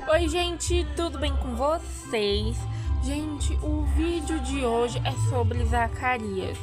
Oi, gente, tudo bem com vocês? Gente, o vídeo de hoje é sobre Zacarias,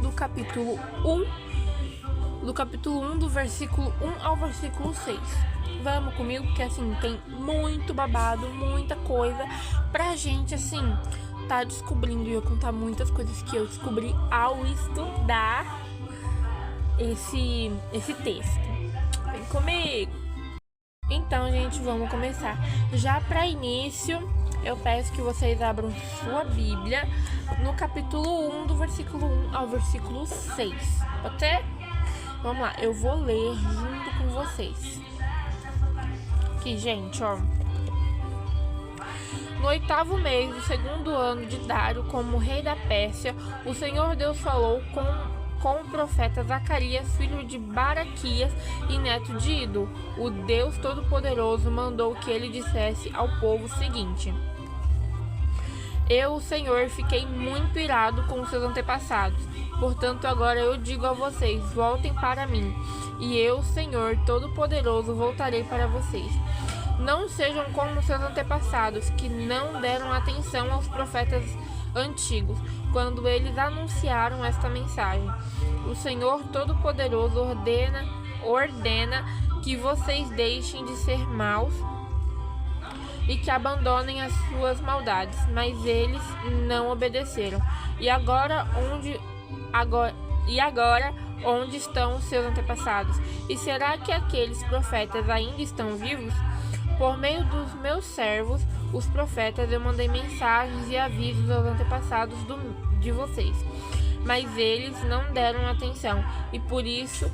do capítulo 1, do versículo 1 ao versículo 6. Vamos comigo, porque assim, tem muito babado, muita coisa pra gente, assim, tá descobrindo. E eu contar muitas coisas que eu descobri ao estudar esse texto. Vem comigo! Então, gente, vamos começar. Já para início, eu peço que vocês abram sua Bíblia no capítulo 1, do versículo 1 ao versículo 6. Pode ser? Vamos lá, eu vou ler junto com vocês. Aqui, gente, ó. No 8º mês do 2º ano de Dário, como rei da Pérsia, o Senhor Deus falou com o profeta Zacarias, filho de Baraquias e neto de Ido. O Deus Todo-Poderoso mandou que ele dissesse ao povo o seguinte: Eu, o Senhor, fiquei muito irado com os seus antepassados. Portanto, agora eu digo a vocês: voltem para mim, e eu, Senhor Todo-Poderoso, voltarei para vocês. Não sejam como seus antepassados, que não deram atenção aos profetas antigos, quando eles anunciaram esta mensagem. O Senhor Todo-Poderoso ordena que vocês deixem de ser maus e que abandonem as suas maldades, mas eles não obedeceram. E agora onde estão os seus antepassados? E será que aqueles profetas ainda estão vivos? Por meio dos meus servos, os profetas, eu mandei mensagens e avisos aos antepassados de vocês, mas eles não deram atenção e por isso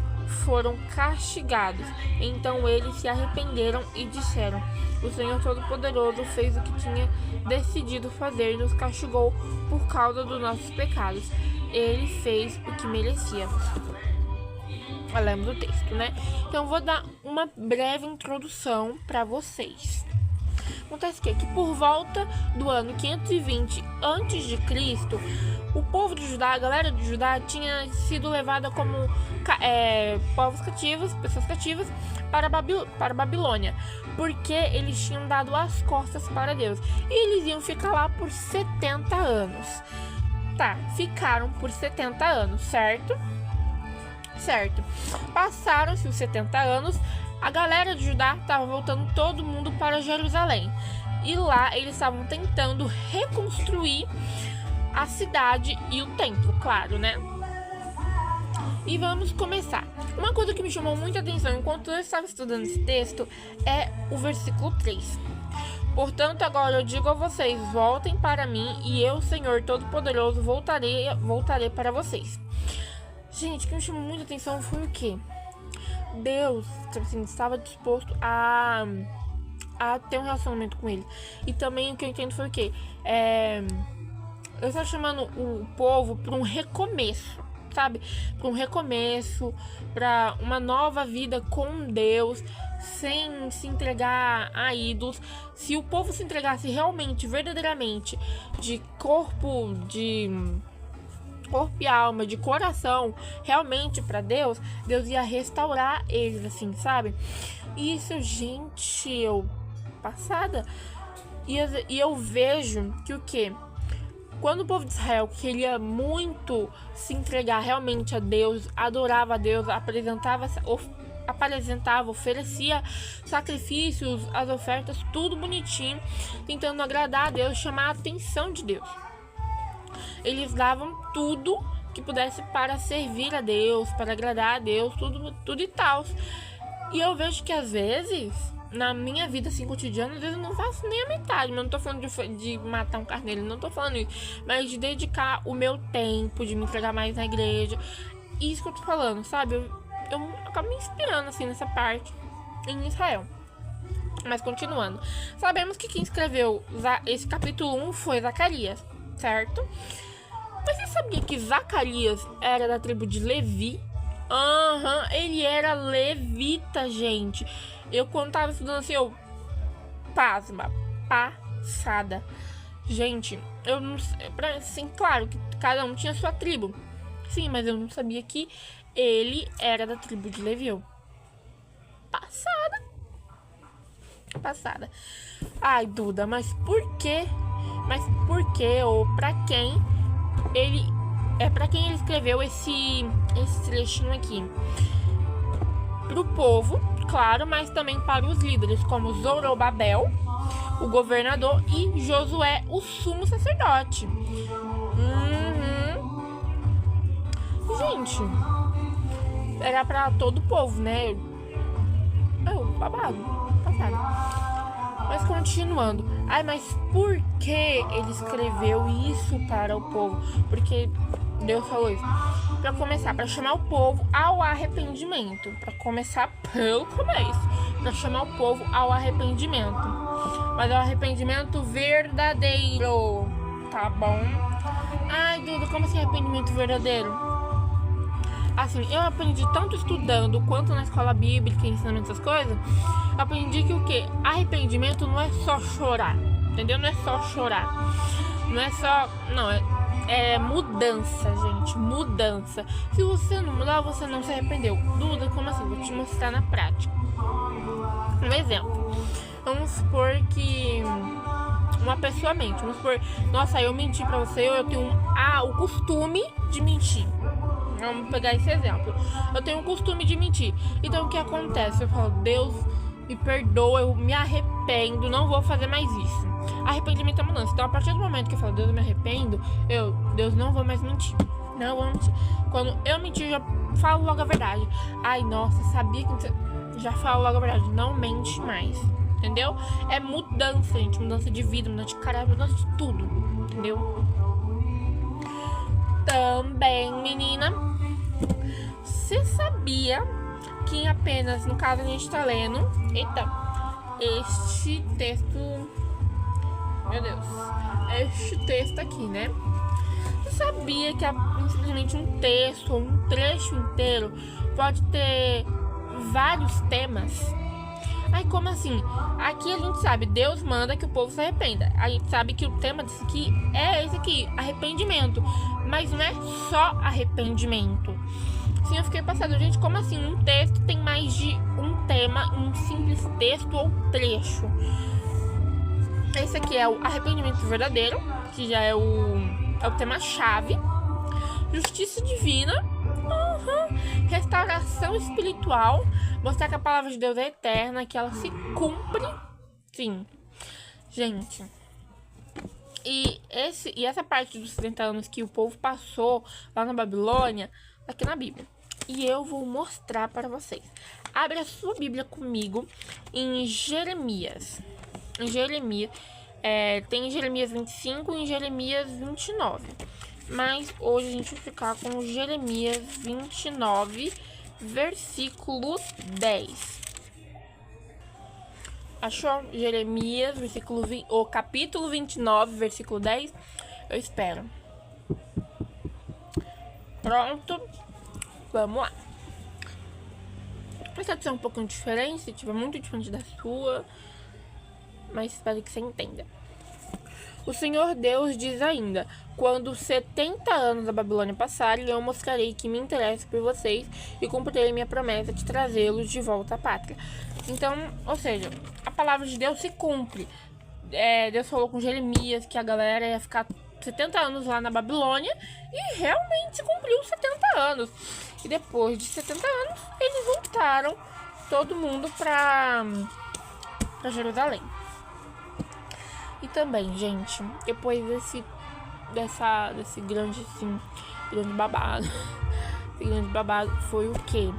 foram castigados. Então eles se arrependeram e disseram: O Senhor Todo-Poderoso fez o que tinha decidido fazer e nos castigou por causa dos nossos pecados. Ele fez o que merecíamos. Lemos o texto, né? Então vou dar uma breve introdução para vocês. Acontece que por volta do ano 520 a.C., o povo de Judá, a galera de Judá, tinha sido levada como povos cativos, pessoas cativas, para a Babilônia, porque eles tinham dado as costas para Deus. E eles iam ficar lá por 70 anos. Tá, ficaram por 70 anos, certo? Certo. Passaram-se os 70 anos, a galera de Judá estava voltando todo mundo para Jerusalém. E lá eles estavam tentando reconstruir a cidade e o templo, claro, né? E vamos começar. Uma coisa que me chamou muita atenção enquanto eu estava estudando esse texto é o versículo 3. Portanto, agora eu digo a vocês: voltem para mim, e eu, Senhor Todo-Poderoso, voltarei para vocês. Gente, o que me chamou muita atenção foi o quê? Deus, assim, estava disposto a ter um relacionamento com ele. E também o que eu entendo foi o quê? Eu estava chamando o povo para um recomeço, sabe? Para um recomeço, para uma nova vida com Deus, sem se entregar a ídolos. Se o povo se entregasse realmente, verdadeiramente, de corpo e alma, de coração, realmente para Deus, Deus ia restaurar eles, assim, sabe? E isso, gente, passada. E eu vejo que o quê? Quando o povo de Israel queria muito se entregar realmente a Deus, adorava a Deus, apresentava, oferecia sacrifícios, as ofertas, tudo bonitinho, tentando agradar a Deus, chamar a atenção de Deus. Eles davam tudo que pudesse para servir a Deus, para agradar a Deus, tudo e tal. E eu vejo que às vezes, na minha vida assim cotidiana, às vezes eu não faço nem a metade. Mas eu não tô falando de matar um carneiro, não tô falando isso. Mas de dedicar o meu tempo, de me entregar mais na igreja. Isso que eu tô falando, sabe? Eu acabo me inspirando assim nessa parte em Israel. Mas continuando. Sabemos que quem escreveu esse capítulo 1 foi Zacarias, certo? Mas você sabia que Zacarias era da tribo de Levi? Ele era levita, gente. Eu quando tava estudando assim, pasma, passada. Gente, eu não sei, assim, claro que cada um tinha sua tribo. Sim, mas eu não sabia que ele era da tribo de Levi. Passada. antepassada. Ai, Duda, mas por quê? Mas por quê? Ou pra quem ele... pra quem ele escreveu esse trechinho aqui? Pro povo, claro, mas também para os líderes, como Zorobabel, o governador, e Josué, o sumo sacerdote. Gente, era para todo o povo, né? Babado, passado. Mas continuando. Ai, mas por que ele escreveu isso para o povo? Porque Deus falou isso. Para começar, para chamar o povo ao arrependimento. Para começar pelo começo. Para chamar o povo ao arrependimento. Mas ao arrependimento verdadeiro. Tá bom? Ai, Duda, como assim arrependimento verdadeiro? Assim, eu aprendi tanto estudando quanto na escola bíblica, ensinando essas coisas. Aprendi que o quê? Arrependimento não é só chorar. Entendeu? Não é só chorar. Não é só... Não, é mudança, gente. Mudança. Se você não mudar, você não se arrependeu. Duda, como assim? Vou te mostrar na prática. Um exemplo. Vamos supor que uma pessoa mente. Vamos supor, nossa, eu menti pra você, eu tenho o costume de mentir. Vamos pegar esse exemplo. Eu tenho o costume de mentir. Então o que acontece? Eu falo, Deus, me perdoa, eu me arrependo, não vou fazer mais isso. Arrependimento é mudança. Então a partir do momento que eu falo, Deus, eu me arrependo, Deus, não vou mais mentir. Não vou mentir. Quando eu mentir, eu já falo logo a verdade. Ai, nossa, sabia que... Já falo logo a verdade. Não mente mais. Entendeu? É mudança, gente. Mudança de vida, mudança de caráter, mudança de tudo. Entendeu? Também, menina, você sabia que apenas, no caso a gente tá lendo, este texto, meu Deus, este texto aqui, né? Você sabia que simplesmente um texto ou um trecho inteiro pode ter vários temas? Ai, como assim? Aqui a gente sabe, Deus manda que o povo se arrependa. A gente sabe que o tema disso aqui é esse aqui, arrependimento. Mas não é só arrependimento. Sim, eu fiquei passada, gente, como assim? Um texto tem mais de um tema, um simples texto ou trecho. Esse aqui é o arrependimento verdadeiro, que já é o tema-chave. Justiça divina. Restauração espiritual. Mostrar que a palavra de Deus é eterna, que ela se cumpre. Sim. Gente. E essa parte dos 70 anos que o povo passou lá na Babilônia, aqui na Bíblia. E eu vou mostrar para vocês. Abre a sua Bíblia comigo em Jeremias. Tem Jeremias 25 e Jeremias 29. Mas hoje a gente vai ficar com Jeremias 29, versículo 10. Achou? Jeremias, capítulo 29, versículo 10. Eu espero. Pronto. Vamos lá. Essa é um pouquinho diferente, se tiver muito diferente da sua. Mas espero que você entenda. O Senhor Deus diz ainda: quando 70 anos da Babilônia passarem, eu mostrarei que me interesso por vocês e cumprirei minha promessa de trazê-los de volta à pátria. Então, ou seja, a palavra de Deus se cumpre. Deus falou com Jeremias que a galera ia ficar 70 anos lá na Babilônia e realmente se cumpriu 70 anos. E depois de 70 anos, eles voltaram todo mundo para Jerusalém. E também, gente, depois desse grande babado, esse grande babado foi o quê?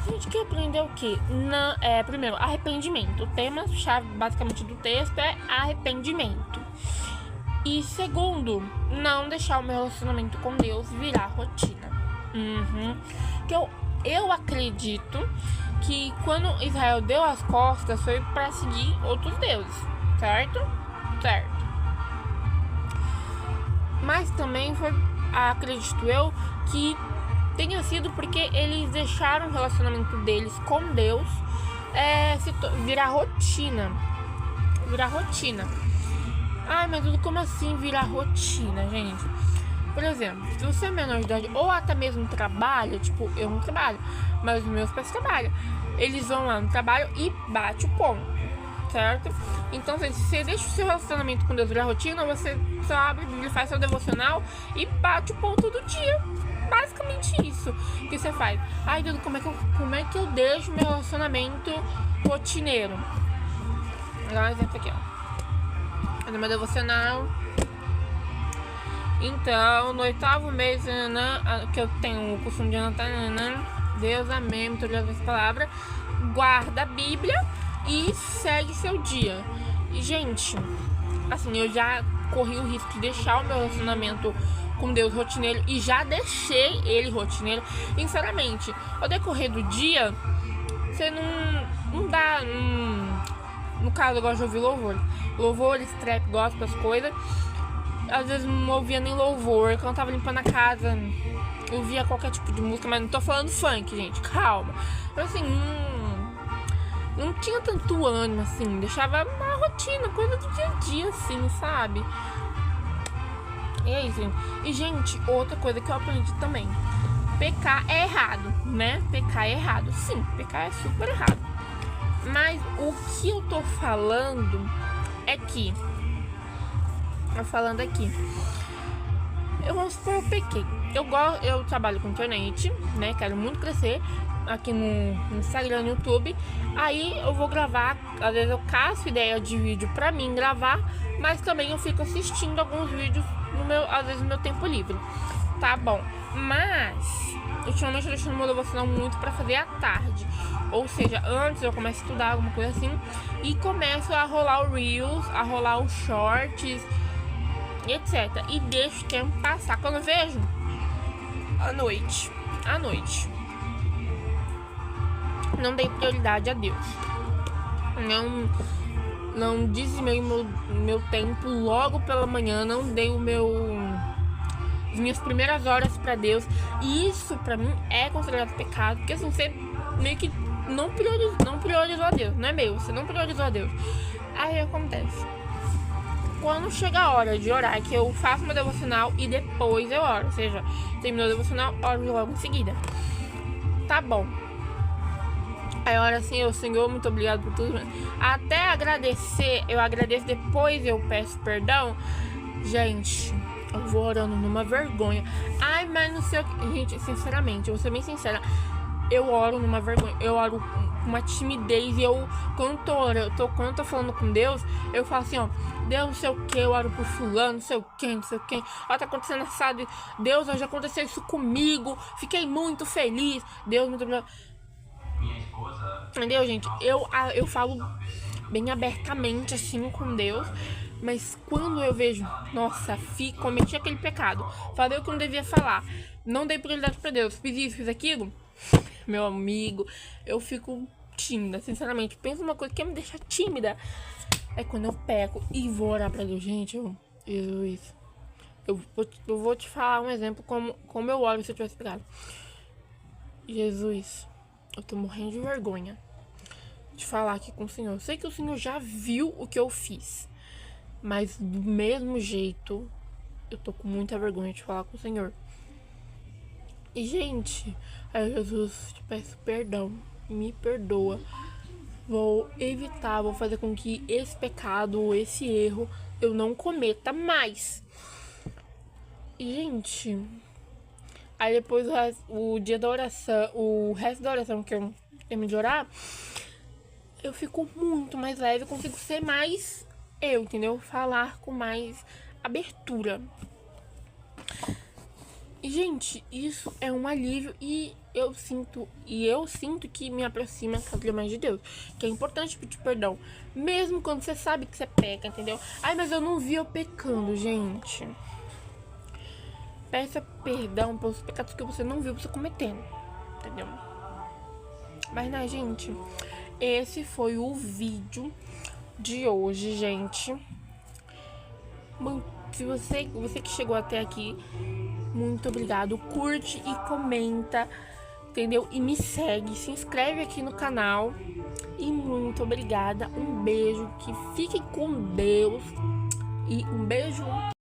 A gente quer aprender o quê? Primeiro, arrependimento. O tema-chave, basicamente, do texto é arrependimento. E segundo, não deixar o meu relacionamento com Deus virar rotina. Que eu acredito que quando Israel deu as costas foi para seguir outros deuses, certo? Mas também foi, acredito eu, que tenha sido porque eles deixaram o relacionamento deles com Deus virar rotina. Ai, mas como assim virar rotina, gente? Por exemplo, se você é menor de idade ou até mesmo trabalha, tipo, eu não trabalho, mas os meus pais trabalham. eles vão lá no trabalho e bate o ponto, certo? Então, se você deixa o seu relacionamento com Deus virar rotina, você só abre, faz seu devocional e bate o ponto do dia. Basicamente isso que você faz. Ai, Deus, como é que eu deixo meu relacionamento rotineiro? Vou dar um exemplo aqui, ó. Fazer meu devocional. Então, no 8º mês, que eu tenho o costume de anotar, Deus, amém, muito obrigada essa palavra. Guarda a Bíblia e segue seu dia. E, gente, assim, eu já corri o risco de deixar o meu relacionamento com Deus rotineiro e já deixei ele rotineiro. Sinceramente, ao decorrer do dia, você não dá. No caso, eu gosto de ouvir louvores, trap, gospel, as coisas. Às vezes não ouvia nem louvor. Quando eu tava limpando a casa, eu ouvia qualquer tipo de música, mas não tô falando funk, gente, calma. Então, assim, não tinha tanto ânimo, assim, deixava uma rotina, coisa do dia a dia, assim, sabe? E é isso, gente. E, gente, outra coisa que eu aprendi também: pecar é errado, né? Pecar é errado. Sim, pecar é super errado. Mas o que eu tô falando é que vamos supor, eu pequei. Eu trabalho com internet, né? Quero muito crescer aqui no Instagram, no YouTube. Aí eu vou gravar, às vezes eu caço ideia de vídeo pra mim gravar, mas também eu fico assistindo alguns vídeos às vezes no meu tempo livre. Tá bom. Mas ultimamente eu tô deixando meu devocional muito pra fazer à tarde. Ou seja, antes eu começo a estudar alguma coisa assim e começo a rolar o Reels, a rolar os Shorts, etc. E deixo o tempo passar. Quando eu vejo, à noite. Não dei prioridade a Deus. Não dizimei meu tempo logo pela manhã. Não dei as minhas primeiras horas pra Deus. E isso pra mim é considerado pecado. Porque assim, você meio que não priorizou a Deus. Não é meio, você não priorizou a Deus. Aí acontece, quando chega a hora de orar, que eu faço meu devocional e depois eu oro. Ou seja, terminou o devocional, oro logo em seguida. Tá bom. Aí eu oro assim, Senhor, muito obrigado por tudo. Até agradecer, eu agradeço, depois eu peço perdão. Gente, eu vou orando numa vergonha. Ai, mas não sei o que. Gente, sinceramente, eu vou ser bem sincera, eu oro numa vergonha. Eu oro com uma timidez. E quando eu tô falando com Deus, eu falo assim, ó: Deus, não sei o que, eu oro por fulano, não sei o que. Ó, tá acontecendo assado. Deus, hoje aconteceu isso comigo. Fiquei muito feliz. Deus, muito obrigado. Entendeu, gente? Eu falo bem abertamente assim com Deus. Mas quando eu vejo, nossa, cometi aquele pecado, falei o que não devia falar, não dei prioridade pra Deus, fiz isso, fiz aquilo, meu amigo, eu fico tímida, sinceramente. Pensa uma coisa que me deixa tímida, é quando eu peco e vou orar pra Deus. Gente, Jesus, eu vou te falar um exemplo como eu oro se eu tivesse pecado. Jesus, eu tô morrendo de vergonha de falar aqui com o Senhor. Eu sei que o Senhor já viu o que eu fiz, mas do mesmo jeito eu tô com muita vergonha de falar com o Senhor. E, gente, aí, Jesus, te peço perdão, me perdoa. Vou evitar, vou fazer com que esse pecado, esse erro, eu não cometa mais. E, gente, aí depois o dia da oração, o resto da oração que eu termino de orar, eu fico muito mais leve, eu consigo ser mais eu, entendeu? Falar com mais abertura. E, gente, isso é um alívio e eu sinto que me aproxima cada vez mais de Deus. Que é importante pedir perdão, mesmo quando você sabe que você peca, entendeu? Ai, mas eu não vi eu pecando, gente. Peça perdão pelos pecados que você não viu você cometendo, entendeu? Mas, né, gente, esse foi o vídeo de hoje, gente. Se você que chegou até aqui, muito obrigado. Curte e comenta, entendeu? E me segue, se inscreve aqui no canal. E muito obrigada. Um beijo, que fiquem com Deus. E um beijo.